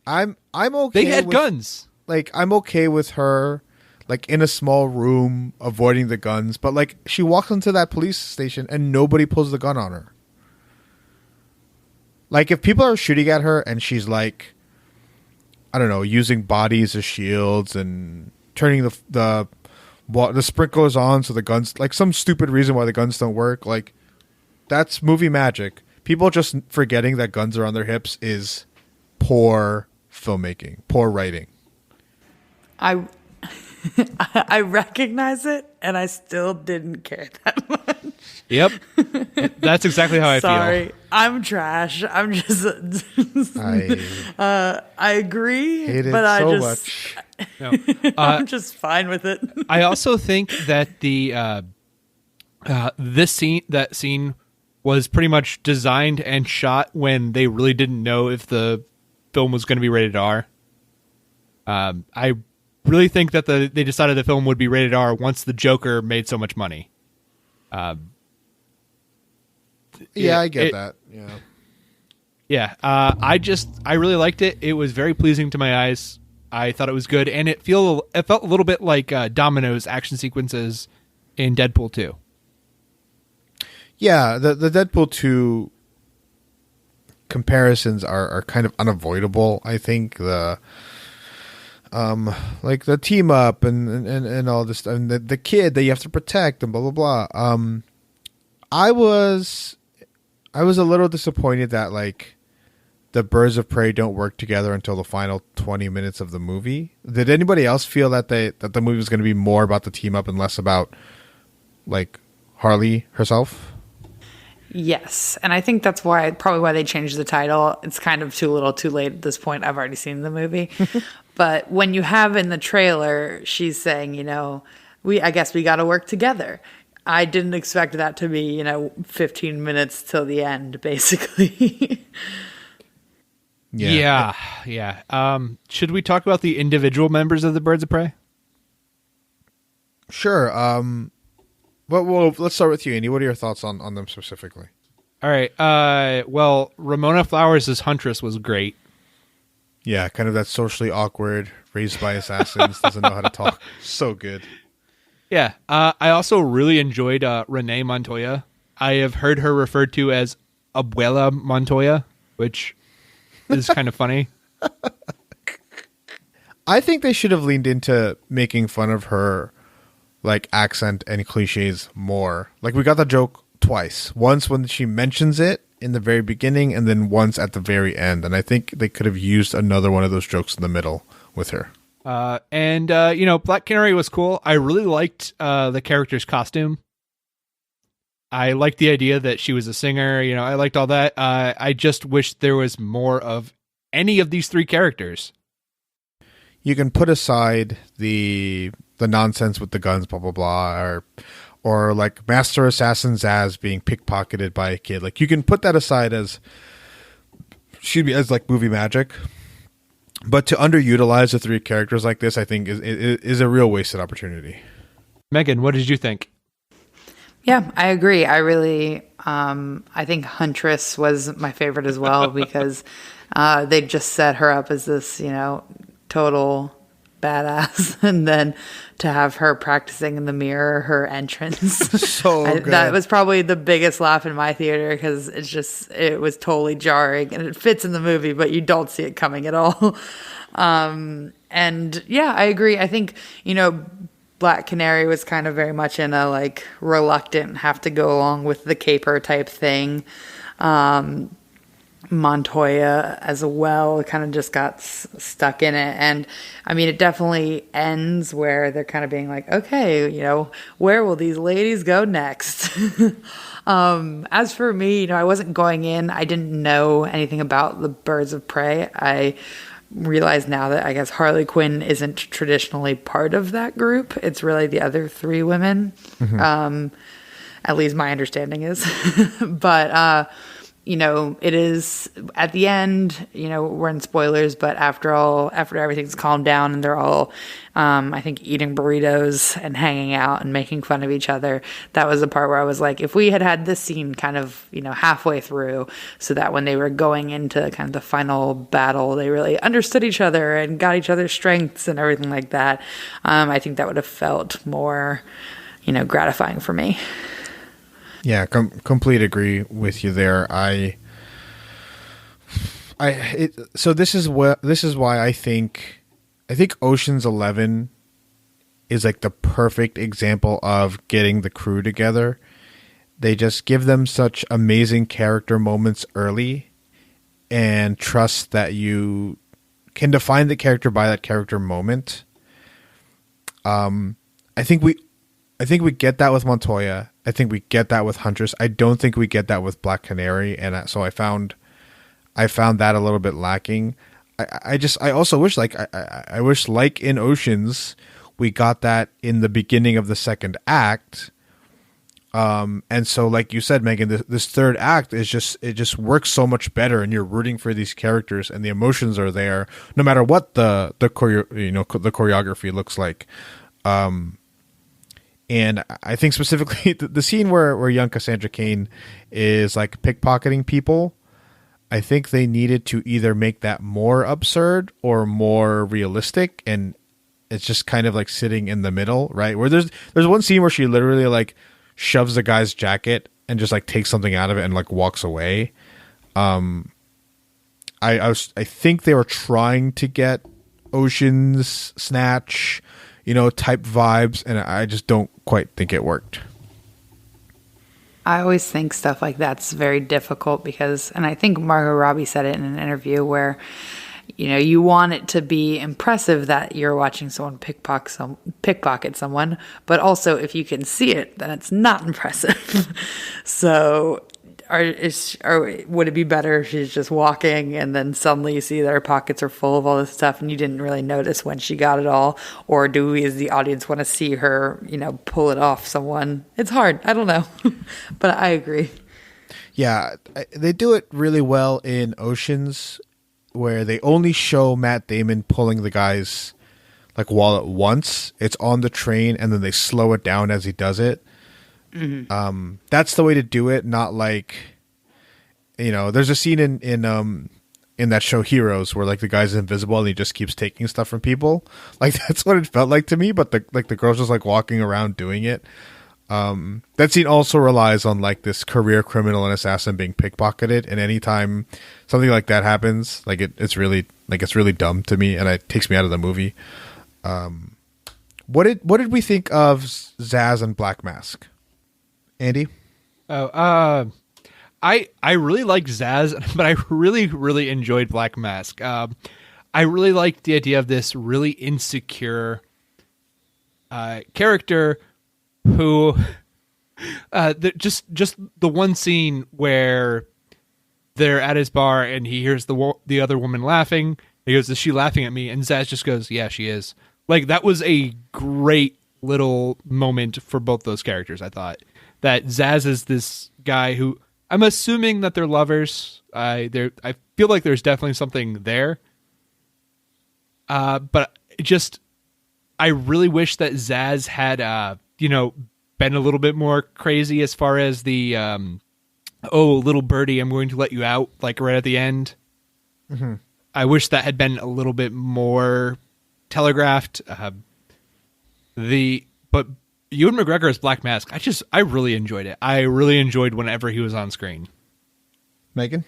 Speaker 1: I'm okay.
Speaker 2: They had guns.
Speaker 1: Like, I'm okay with her, like, in a small room avoiding the guns, but like she walks into that police station and nobody pulls the gun on her. Like, if people are shooting at her and she's like, I don't know, using bodies as shields and turning the sprinklers on so the guns, like some stupid reason why the guns don't work, like, that's movie magic. People just forgetting that guns are on their hips is poor filmmaking, poor writing.
Speaker 3: I recognize it, and I still didn't care that much.
Speaker 2: Yep. That's exactly how I feel.
Speaker 3: Sorry, I'm trash. I'm just... I agree, but I
Speaker 1: so
Speaker 3: just...
Speaker 1: much.
Speaker 2: No.
Speaker 3: I'm just fine with it.
Speaker 2: I also think that that scene was pretty much designed and shot when they really didn't know if the film was going to be rated R. I really think that they decided the film would be rated R once the Joker made so much money.
Speaker 1: I get that. Yeah.
Speaker 2: Yeah. I really liked it. It was very pleasing to my eyes. I thought it was good, and it felt a little bit like Domino's action sequences in Deadpool 2.
Speaker 1: Yeah, the Deadpool 2 comparisons are kind of unavoidable. I think like the team up and all this, and the kid that you have to protect and blah blah blah. I was a little disappointed that like the birds of prey don't work together until the final 20 minutes of the movie. Did anybody else feel that the movie was going to be more about the team up and less about like Harley herself?
Speaker 3: Yes, and I think that's probably why they changed the title. It's kind of too little, too late at this point. I've already seen the movie. But when you have in the trailer, she's saying, I guess we got to work together. I didn't expect that to be, 15 minutes till the end, basically.
Speaker 2: Yeah. Should we talk about the individual members of the Birds of Prey?
Speaker 1: Sure. Well, let's start with you, Andy. What are your thoughts on them specifically?
Speaker 2: All right. Well, Ramona Flowers' Huntress was great.
Speaker 1: Yeah, kind of that socially awkward, raised by assassins, doesn't know how to talk. So good.
Speaker 2: Yeah. I also really enjoyed Renee Montoya. I have heard her referred to as Abuela Montoya, which is kind of funny.
Speaker 1: I think they should have leaned into making fun of her like accent and cliches more. Like we got the joke twice. Once when she mentions it in the very beginning and then once at the very end. And I think they could have used another one of those jokes in the middle with her.
Speaker 2: Black Canary was cool. I really liked the character's costume. I liked the idea that she was a singer. I liked all that. I just wish there was more of any of these three characters.
Speaker 1: You can put aside the nonsense with the guns, blah blah blah, or like Master Assassin Zaz being pickpocketed by a kid. Like you can put that aside as like movie magic. But to underutilize the three characters like this, I think is a real wasted opportunity.
Speaker 2: Megan, what did you think?
Speaker 3: Yeah, I agree. I really, I think Huntress was my favorite as well because they just set her up as this, total badass, and then to have her practicing in the mirror, her entrance.
Speaker 1: So good.
Speaker 3: That was probably the biggest laugh in my theater because it was totally jarring and it fits in the movie, but you don't see it coming at all. And yeah, I agree. I think, Black Canary was kind of very much in a like reluctant, have to go along with the caper type thing. Montoya as well kind of just got stuck in it, and I mean it definitely ends where they're kind of being like, okay, where will these ladies go next? As for me, I wasn't going in, I didn't know anything about the Birds of Prey. I realize now that I guess Harley Quinn isn't traditionally part of that group. It's really the other three women. Mm-hmm. At least my understanding is. But it is at the end, we're in spoilers, but after everything's calmed down and they're all, I think eating burritos and hanging out and making fun of each other. That was the part where I was like, if we had this scene kind of, halfway through so that when they were going into kind of the final battle, they really understood each other and got each other's strengths and everything like that. I think that would have felt more, gratifying for me.
Speaker 1: Yeah, complete agree with you there. So this is why I think Ocean's 11 is like the perfect example of getting the crew together. They just give them such amazing character moments early and trust that you can define the character by that character moment. I think we get that with Montoya. I think we get that with Huntress. I don't think we get that with Black Canary, and so I found that a little bit lacking. I also wish I wish like in Oceans we got that in the beginning of the second act. And so like you said, Megan, this third act it just works so much better, and you're rooting for these characters, and the emotions are there no matter what the choreography looks like. And I think specifically the scene where young Cassandra Cain is like pickpocketing people, I think they needed to either make that more absurd or more realistic, and it's just kind of like sitting in the middle, right? Where there's one scene where she literally like shoves a guy's jacket and just like takes something out of it and like walks away. I think they were trying to get Ocean's Snatch, type vibes, and I just don't quite think it worked.
Speaker 3: I always think stuff like that's very difficult because, and I think Margot Robbie said it in an interview where, you want it to be impressive that you're watching someone pickpocket someone, but also if you can see it, then it's not impressive. So would it be better if she's just walking and then suddenly you see that her pockets are full of all this stuff and you didn't really notice when she got it all? Or do we as the audience want to see her, pull it off someone? It's hard. I don't know. But I agree.
Speaker 1: Yeah, they do it really well in Oceans where they only show Matt Damon pulling the guy's like wallet once. It's on the train and then they slow it down as he does it. Mm-hmm. That's the way to do it. Not like, there's a scene in that show Heroes where like the guy's invisible and he just keeps taking stuff from people. Like that's what it felt like to me. But the girl's just like walking around doing it. That scene also relies on like this career criminal and assassin being pickpocketed, and anytime something like that happens, like it's really dumb to me, and it takes me out of the movie. What did we think of Zaz and Black Mask, Andy?
Speaker 2: I really liked Zaz, but I really enjoyed Black Mask. I really liked the idea of this really insecure character who just the one scene where they're at his bar and he hears the other woman laughing. He goes, "Is she laughing at me?" And Zaz just goes, "Yeah, she is." Like, that was a great little moment for both those characters. I thought that Zaz is this guy who, I'm assuming that they're lovers. I feel like there's definitely something there. But I really wish that Zaz had, been a little bit more crazy as far as the, "Oh, little birdie, I'm going to let you out," like right at the end. Mm-hmm. I wish that had been a little bit more telegraphed. But Ewan McGregor as Black Mask, I really enjoyed it. I really enjoyed whenever he was on screen.
Speaker 1: Megan?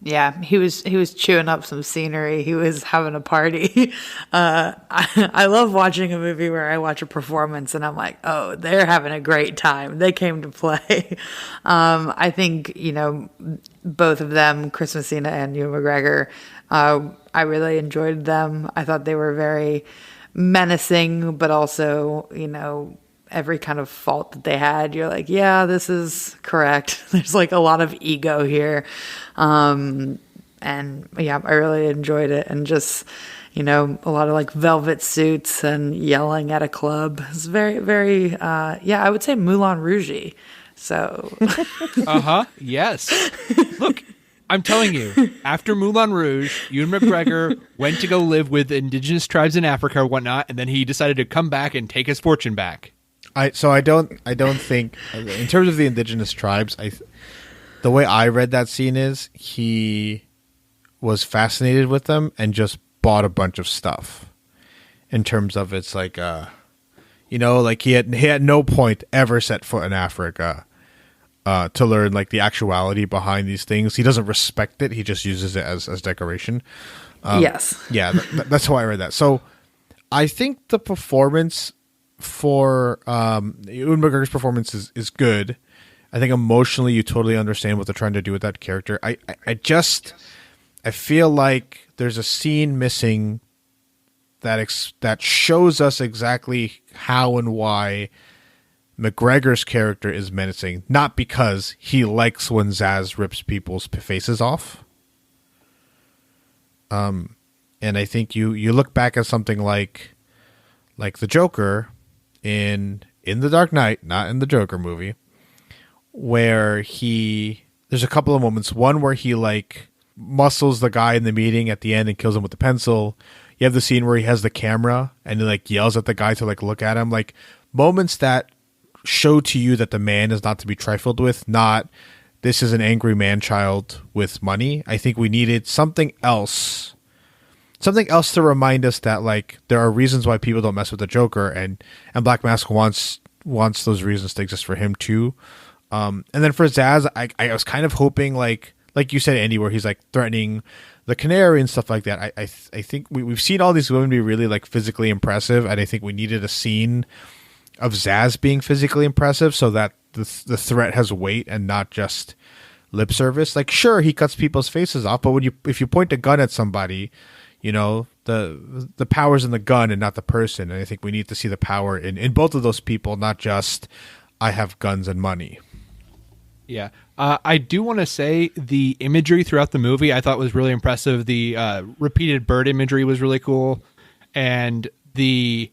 Speaker 3: Yeah, he was chewing up some scenery. He was having a party. I love watching a movie where I watch a performance and I'm like, oh, they're having a great time. They came to play. I think, both of them, Chris Messina and Ewan McGregor, I really enjoyed them. I thought they were very menacing, but also, every kind of fault that they had, you're like, yeah, this is correct. There's like a lot of ego here. And yeah, I really enjoyed it. And just, a lot of like velvet suits and yelling at a club. It's very, very, I would say Moulin Rouge. So.
Speaker 2: Yes. Look, I'm telling you, after Moulin Rouge, Ewan McGregor went to go live with indigenous tribes in Africa or whatnot, and then he decided to come back and take his fortune back.
Speaker 1: I don't think, in terms of the indigenous tribes, the way I read that scene is he was fascinated with them and just bought a bunch of stuff. In terms of, it's like, like he had no point ever set foot in Africa to learn like the actuality behind these things. He doesn't respect it. He just uses it as decoration.
Speaker 3: Yes.
Speaker 1: Yeah, that's how I read that. So I think the performance for Ewan McGregor's performance is good. I think emotionally you totally understand what they're trying to do with that character. I feel like there's a scene missing that shows us exactly how and why McGregor's character is menacing, not because he likes when Zaz rips people's faces off. And I think you look back at something like the Joker in The Dark Knight, not in the Joker movie, where there's a couple of moments. One where he like muscles the guy in the meeting at the end and kills him with the pencil. You have the scene where he has the camera and he like yells at the guy to like look at him. Like moments that show to you that the man is not to be trifled with, not this is an angry man-child with money. I think we needed something else to remind us that like there are reasons why people don't mess with the Joker, and Black Mask wants those reasons to exist for him too. And then for Zaz, I was kind of hoping like you said, Andy, where he's like threatening the canary and stuff like that. I think we've seen all these women be really like physically impressive, and I think we needed a scene of Zaz being physically impressive so that the threat has weight and not just lip service. Like, sure, he cuts people's faces off, but if you point a gun at somebody, the power's in the gun and not the person. And I think we need to see the power in both of those people, not just I have guns and money.
Speaker 2: Yeah. I do want to say the imagery throughout the movie I thought was really impressive. The repeated bird imagery was really cool. And the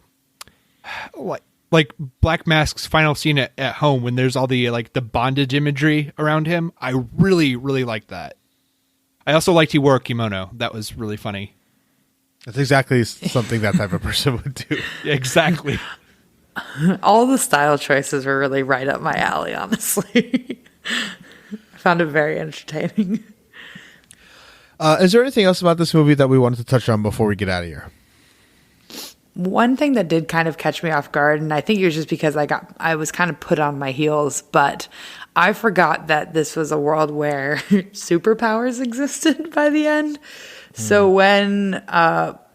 Speaker 2: like Black Mask's final scene at home when there's all the like the bondage imagery around him, I really, really liked that. I also liked he wore a kimono. That was really funny.
Speaker 1: That's exactly something that type of person would do.
Speaker 2: Exactly.
Speaker 3: All the style choices were really right up my alley, honestly. I found it very entertaining.
Speaker 1: Is there anything else about this movie that we wanted to touch on before we get out of here?
Speaker 3: One thing that did kind of catch me off guard, and I think it was just because I was kind of put on my heels, but I forgot that this was a world where superpowers existed by the end. So when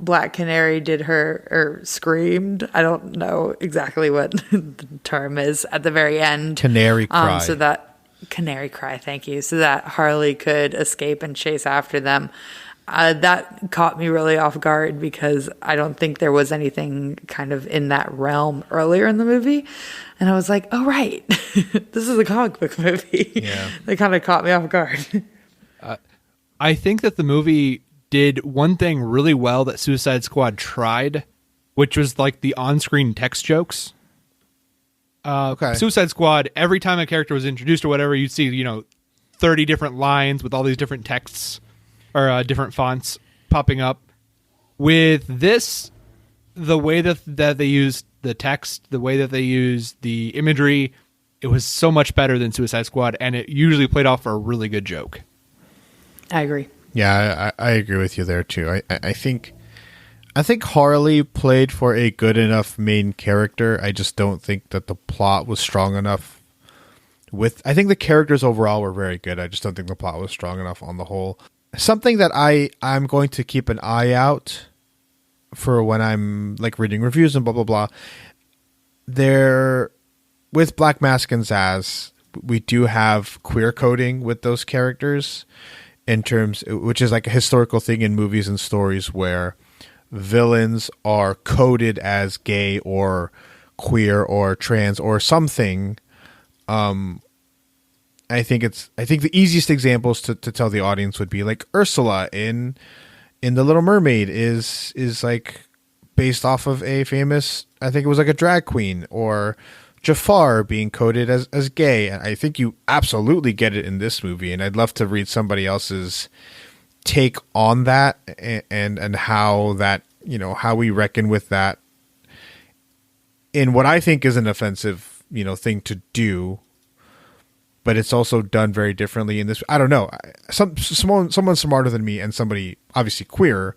Speaker 3: Black Canary did her, or screamed, I don't know exactly what the term is at the very end.
Speaker 1: Canary cry.
Speaker 3: Canary cry, thank you. So that Harley could escape and chase after them. That caught me really off guard because I don't think there was anything kind of in that realm earlier in the movie. And I was like, oh, right. This is a comic book movie.
Speaker 1: Yeah.
Speaker 3: They kind of caught me off guard.
Speaker 2: I think that the movie did one thing really well that Suicide Squad tried, which was like the on-screen text jokes.
Speaker 1: Okay.
Speaker 2: Suicide Squad, every time a character was introduced or whatever, you'd see, 30 different lines with all these different texts or different fonts popping up. With this, the way that they used the text, the way that they used the imagery, it was so much better than Suicide Squad, and it usually played off for a really good joke.
Speaker 3: I agree.
Speaker 1: Yeah, I agree with you there too. I think Harley played for a good enough main character. I just don't think that the plot was strong enough. I think the characters overall were very good. I just don't think the plot was strong enough on the whole. Something that I'm going to keep an eye out for when I'm like reading reviews and blah blah blah. There, with Black Mask and Zaz, we do have queer coding with those characters. In terms, which is like a historical thing in movies and stories where villains are coded as gay or queer or trans or something. I think the easiest examples to tell the audience would be like Ursula in The Little Mermaid is like based off of a famous, I think it was like a drag queen, or Jafar being coded as gay. And I think you absolutely get it in this movie. And I'd love to read somebody else's take on that and how that, how we reckon with that in what I think is an offensive, thing to do. But it's also done very differently in this. I don't know. Someone smarter than me and somebody obviously queer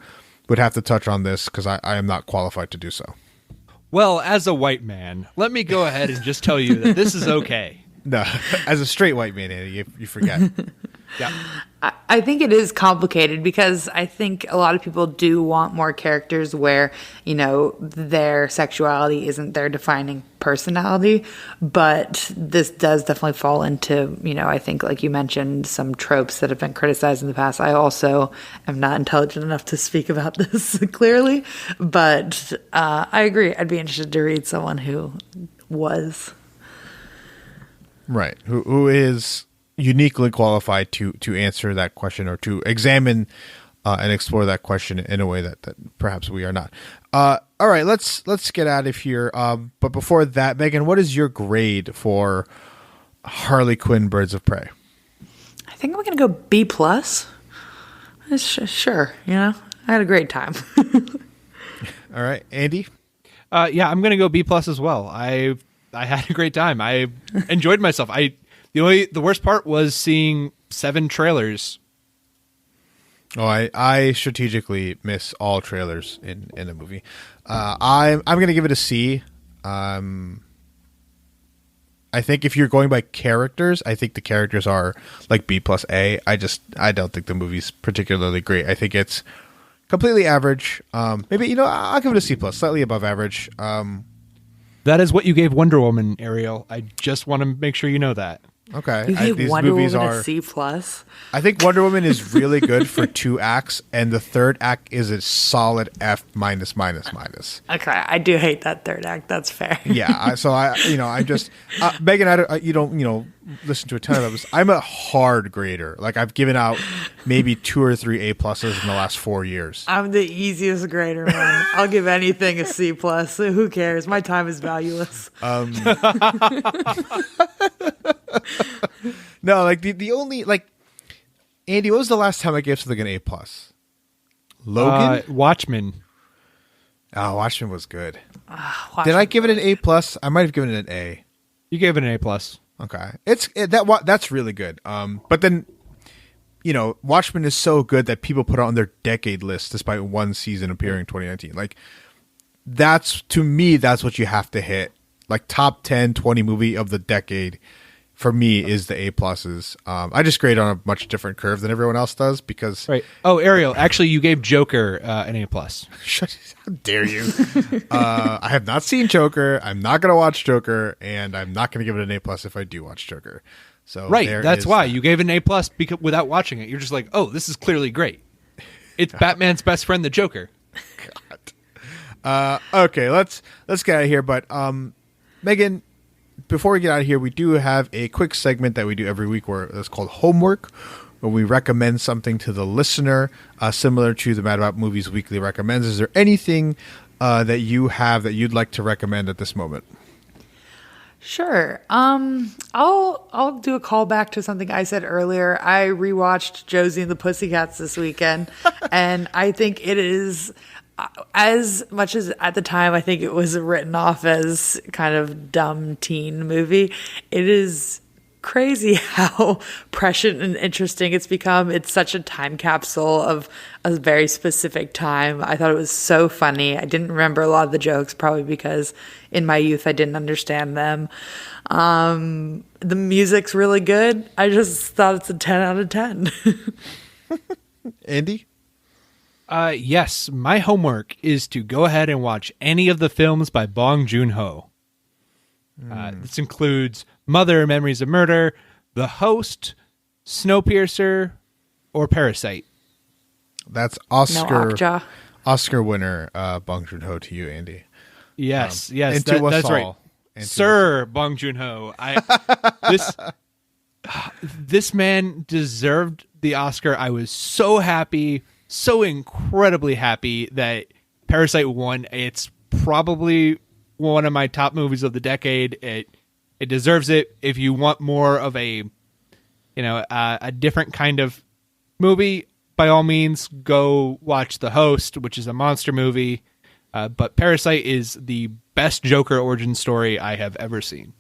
Speaker 1: would have to touch on this because I am not qualified to do so.
Speaker 2: Well, as a white man, let me go ahead and just tell you that this is okay.
Speaker 1: No, as a straight white man, Andy, you forget.
Speaker 2: Yeah.
Speaker 3: I think it is complicated because I think a lot of people do want more characters where, their sexuality isn't their defining personality. But this does definitely fall into, I think, like you mentioned, some tropes that have been criticized in the past. I also am not intelligent enough to speak about this clearly. But I agree. I'd be interested to read someone who was.
Speaker 1: Right. Who is uniquely qualified to answer that question or to examine and explore that question in a way that perhaps we are not. All right, let's get out of here. But before that, Megan, what is your grade for Harley Quinn Birds of Prey?
Speaker 3: I think I'm going to go B+. Sure, I had a great time.
Speaker 1: All right, Andy?
Speaker 2: Yeah, I'm going to go B+ as well. I had a great time. I enjoyed myself. The worst part was seeing 7 trailers.
Speaker 1: Oh, I strategically miss all trailers in a movie. I'm going to give it a C. I think if you're going by characters, I think the characters are like B plus A. I don't think the movie's particularly great. I think it's completely average. Maybe, I'll give it a C plus, slightly above average.
Speaker 2: That is what you gave Wonder Woman, Ariel. I just want to make sure you know that.
Speaker 1: Okay.
Speaker 3: You gave
Speaker 1: these
Speaker 3: Wonder
Speaker 1: movies
Speaker 3: Woman
Speaker 1: are
Speaker 3: a C+.
Speaker 1: I think Wonder Woman is really good for 2 acts, and the third act is a solid F minus minus minus.
Speaker 3: Okay, I do hate that third act. That's fair.
Speaker 1: Yeah. I'm just Megan. You don't listen to a ton of those. I'm a hard grader. Like I've given out maybe 2 or 3 A pluses in the last 4 years.
Speaker 3: I'm the easiest grader, man. I'll give anything a C+. Who cares? My time is valueless.
Speaker 1: No, like the only Andy, what was the last time I gave something an A plus? Logan?
Speaker 2: Watchmen.
Speaker 1: Oh, Watchmen was good. Did I give it an A plus? I might have given it an A.
Speaker 2: You gave it an A+.
Speaker 1: Okay. That's really good. But then, Watchmen is so good that people put it on their decade list despite one season appearing in 2019. Like, that's, to me, that's what you have to hit. Like top 10, 20 movie of the decade for me is the A pluses. I just grade on a much different curve than everyone else does because
Speaker 2: Right. Oh, Ariel, actually, you gave Joker an A plus.
Speaker 1: how dare you? I have not seen Joker. I'm not going to watch Joker, and I'm not going to give it an A plus if I do watch Joker. So
Speaker 2: Right. That's why you gave it an A plus because without watching it, you're just like, oh, this is clearly great. It's Batman's best friend, the Joker.
Speaker 1: God. Okay, let's get out of here. But Megan, before we get out of here, we do have a quick segment that we do every week where it's called Homework, where we recommend something to the listener, similar to the Mad About Movies Weekly Recommends. Is there anything that you have that you'd like to recommend at this moment?
Speaker 3: Sure. I'll do a callback to something I said earlier. I rewatched Josie and the Pussycats this weekend, and I think it is, as much as at the time I think it was written off as kind of dumb teen movie, it is crazy how prescient and interesting it's become. It's such a time capsule of a very specific time. I thought it was so funny. I didn't remember a lot of the jokes, probably because in my youth I didn't understand them. The music's really good. I just thought it's a 10 out of 10.
Speaker 1: Andy?
Speaker 2: Yes, my homework is to go ahead and watch any of the films by Bong Joon-ho. This includes Mother, Memories of Murder, The Host, Snowpiercer, or Parasite.
Speaker 1: That's
Speaker 3: No
Speaker 1: Oscar
Speaker 3: Okja.
Speaker 1: Oscar winner Bong Joon-ho to you, Andy.
Speaker 2: Yes,
Speaker 1: and to us
Speaker 2: that's
Speaker 1: all.
Speaker 2: right.
Speaker 1: And to
Speaker 2: Sir Bong Joon-ho. This man deserved the Oscar. I was so happy, so incredibly happy that Parasite won. It's probably one of my top movies of the decade. It deserves it. If you want more of a different kind of movie, by all means, go watch The Host, which is a monster movie. But Parasite is the best Joker origin story I have ever seen.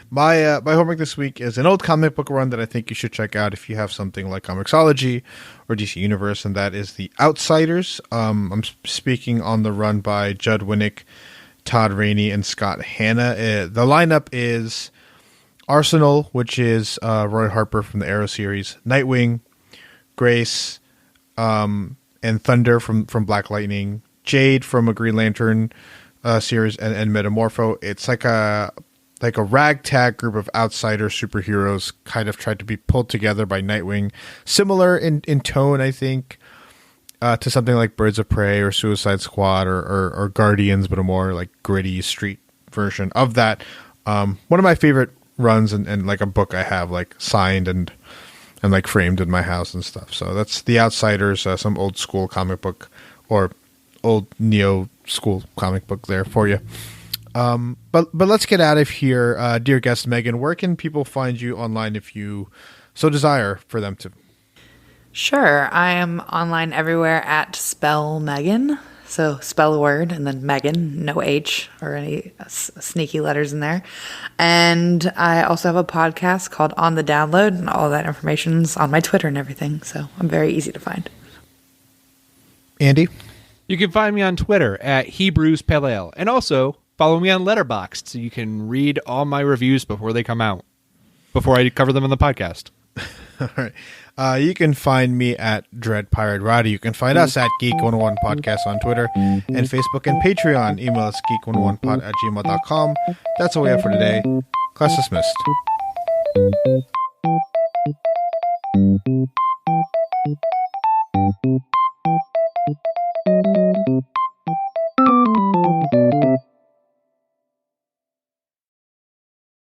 Speaker 1: My homework this week is an old comic book run that I think you should check out if you have something like Comixology or DC Universe, and that is The Outsiders. I'm speaking on the run by Judd Winnick, Todd Rainey, and Scott Hanna. The lineup is Arsenal, which is Roy Harper from the Arrow series, Nightwing, Grace, and Thunder from Black Lightning, Jade from a Green Lantern series, and Metamorpho. It's like a ragtag group of outsider superheroes kind of tried to be pulled together by Nightwing. Similar in tone, I think, to something like Birds of Prey or Suicide Squad or Guardians, but a more like gritty street version of that. One of my favorite runs and like a book I have like signed and like framed in my house and stuff. So that's The Outsiders, some old school comic book or old neo school comic book there for you. But let's get out of here. Dear guest Megan, where can people find you online if you so desire for them to?
Speaker 3: Sure. I am online everywhere at Spell Megan. So spell a word and then Megan, no H or any sneaky letters in there. And I also have a podcast called On the Download, and all that information's on my Twitter and everything. So I'm very easy to find.
Speaker 1: Andy?
Speaker 2: You can find me on Twitter at Hebrews Pale Ale, and also follow me on Letterboxd so you can read all my reviews before they come out, before I cover them on the podcast.
Speaker 1: All right. You can find me at Dread Pirate Roddy. You can find us at Geek101 Podcast on Twitter and Facebook and Patreon. Email us geek101pod@gmail.com. That's all we have for today. Class dismissed.